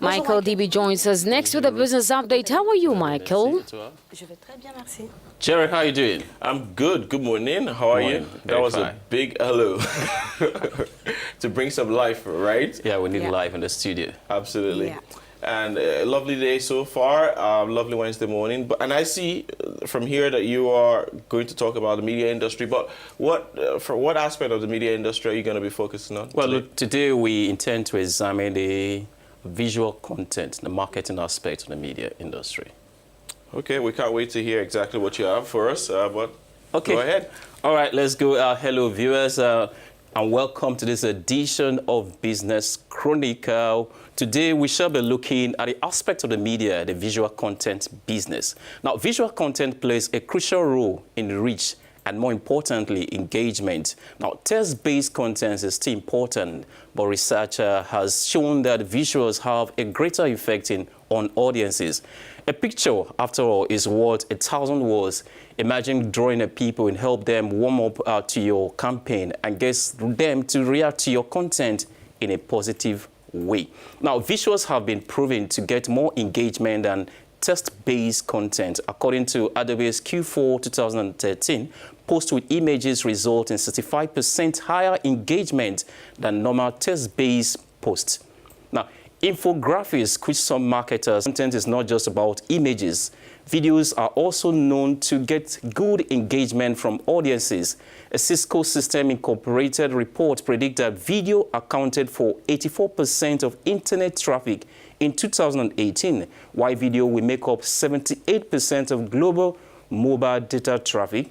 Michael DB joins us next with a business update. How are you, Michael? Jerry, how are you doing? I'm good. Good morning. How are you? That was a big hello to bring some life, right? Yeah, we need life in the studio. Absolutely. Yeah. And a lovely day so far. Lovely Wednesday morning. And I see from here that you are going to talk about the media industry. But what aspect of the media industry are you going to be focusing on? Well, look, today we intend to examine the visual content, the marketing aspect of the media industry. Okay, we can't wait to hear exactly what you have for us. But okay, go ahead. All right, let's go. Hello, viewers, and welcome to this edition of Business Chronicle. Today, we shall be looking at the aspect of the media, the visual content business. Now, visual content plays a crucial role in reach and, more importantly, engagement. Now, text-based content is still important, but research has shown that visuals have a greater effect on audiences. A picture, after all, is worth 1,000 words. Imagine drawing a people and help them warm up to your campaign and get them to react to your content in a positive way. Now, visuals have been proven to get more engagement than text-based content. According to Adobe's Q4 2013, posts with images result in 65% higher engagement than normal text-based posts. Now, infographics, which some marketers content is not just about images. Videos are also known to get good engagement from audiences. A Cisco System Incorporated report predicts that video accounted for 84% of internet traffic in 2018, while video will make up 78% of global mobile data traffic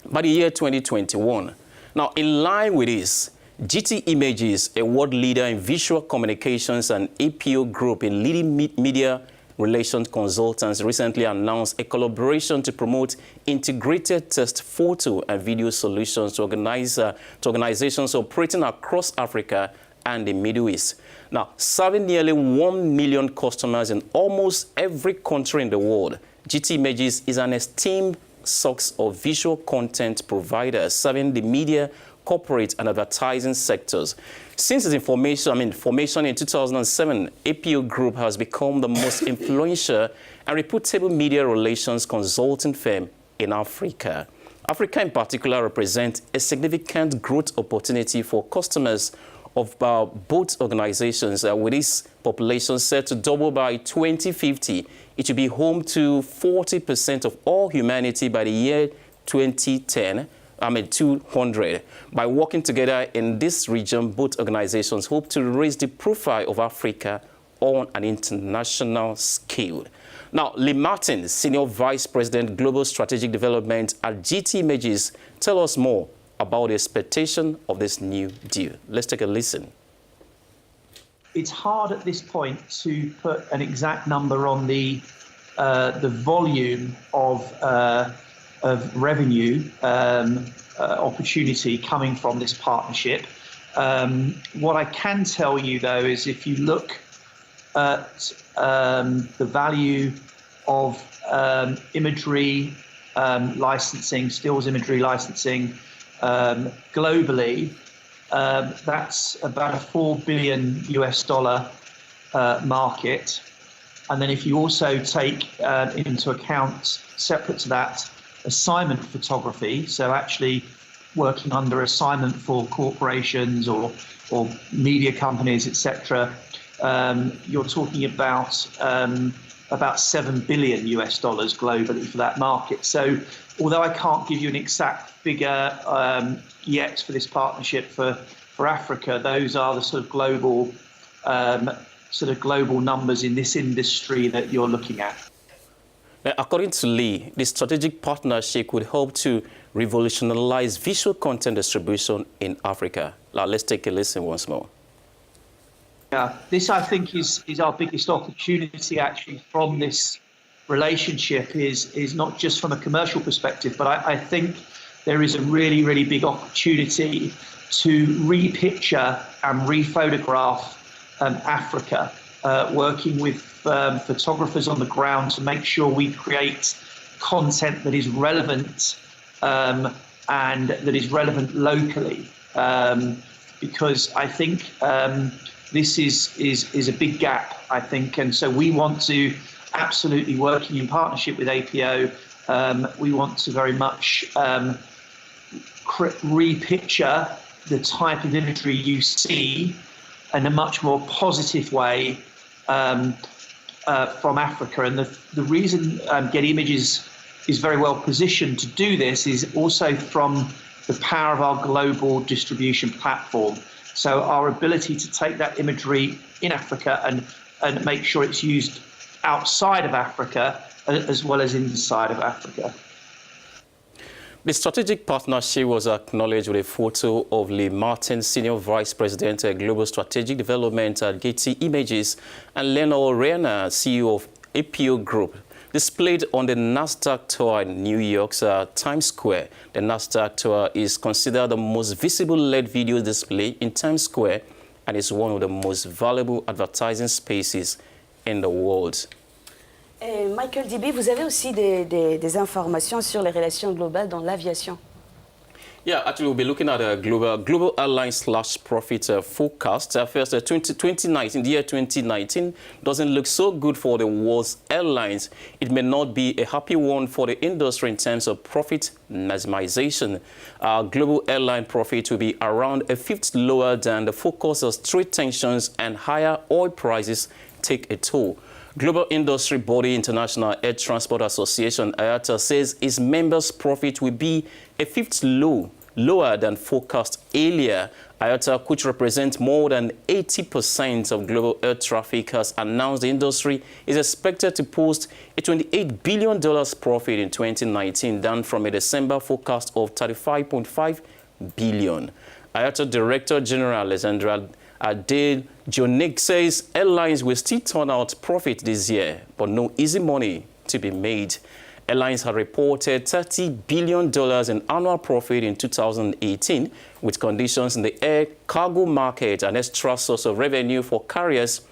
by the year 2021. Now, in line with this, GT Images, a world leader in visual communications and APO group in leading media relations consultants, recently announced a collaboration to promote integrated text, photo, and video solutions to organizations operating across Africa and the Middle East. Now, serving nearly 1 million customers in almost every country in the world, GT Images is an esteemed source of visual content provider serving the media, corporate and advertising sectors. Since its formation in 2007, APO Group has become the most influential and reputable media relations consulting firm in Africa. Africa in particular represents a significant growth opportunity for customers of both organizations. With its population set to double by 2050, it will be home to 40% of all humanity by the year 200. By working together in this region, both organizations hope to raise the profile of Africa on an international scale. Now, Lee Martin, Senior Vice President, Global Strategic Development at GT Images, tell us more about the expectation of this new deal. Let's take a listen. It's hard at this point to put an exact number on the volume of revenue opportunity coming from this partnership. What I can tell you, though, is if you look at the value of imagery licensing, stills imagery licensing globally, that's about a $4 billion market. And then if you also take into account, separate to that, assignment photography, so actually working under assignment for corporations or media companies, etc., you're talking about $7 billion globally for that market. So although I can't give you an exact figure yet for this partnership for Africa, those are the sort of global numbers in this industry that you're looking at. According to Lee, the strategic partnership would help to revolutionize visual content distribution in Africa. Now, let's take a listen once more. Yeah, this I think is our biggest opportunity actually from this relationship is not just from a commercial perspective, but I think there is a really, really big opportunity to repicture and rephotograph Africa, working with photographers on the ground to make sure we create content that is relevant and that is relevant locally. Because I think this is a big gap, I think. And so we want to, absolutely working in partnership with APO, we want to very much repicture the type of imagery you see in a much more positive way from Africa. And the reason Getty Images is very well positioned to do this is also from the power of our global distribution platform. So our ability to take that imagery in Africa and make sure it's used outside of Africa as well as inside of Africa. The strategic partnership was acknowledged with a photo of Lee Martin, Senior Vice President at Global Strategic Development at Getty Images, and Leno Reina, CEO of APO Group, displayed on the NASDAQ tour in New York's Times Square. The NASDAQ tour is considered the most visible LED video display in Times Square and is one of the most valuable advertising spaces in the world. Michael Dibby, vous avez aussi des informations sur les relations globales dans l'aviation. Yeah, actually, we'll be looking at a global airline/profit forecast. First, 2019, the year 2019 doesn't look so good for the world's airlines. It may not be a happy one for the industry in terms of profit maximization. Global airline profit will be around a fifth lower than the focus as trade tensions and higher oil prices take a toll. Global industry body International Air Transport Association, IATA, says its members' profit will be a fifth lower than forecast earlier. IATA, which represents more than 80% of global air traffic, has announced the industry is expected to post a $28 billion profit in 2019, down from a December forecast of $35.5 billion. IATA Director General Alexandra Adele Jonik says airlines will still turn out profit this year, but no easy money to be made. Airlines have reported $30 billion in annual profit in 2018, with conditions in the air cargo market and extra source of revenue for carriers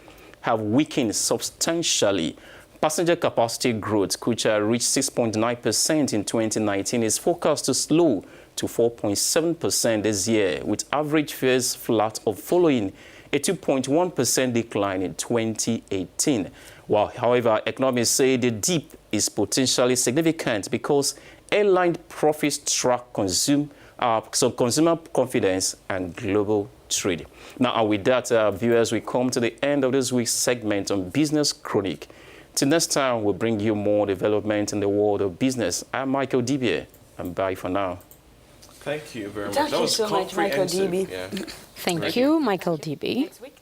have weakened substantially. Passenger capacity growth, which reached 6.9% in 2019, is forecast to slow to 4.7% this year, with average fares flat or following a 2.1% decline in 2018. While, however, economists say the dip is potentially significant because airline profits track consumer confidence and global trade. Now, with that, viewers, we come to the end of this week's segment on Business Chronicle. Till next time, we'll bring you more development in the world of business. I'm Michael Dibby, and bye for now. Thank you very much. Thank you so much, Michael Dibby. Yeah. Thank you, Michael Dibby. Next week.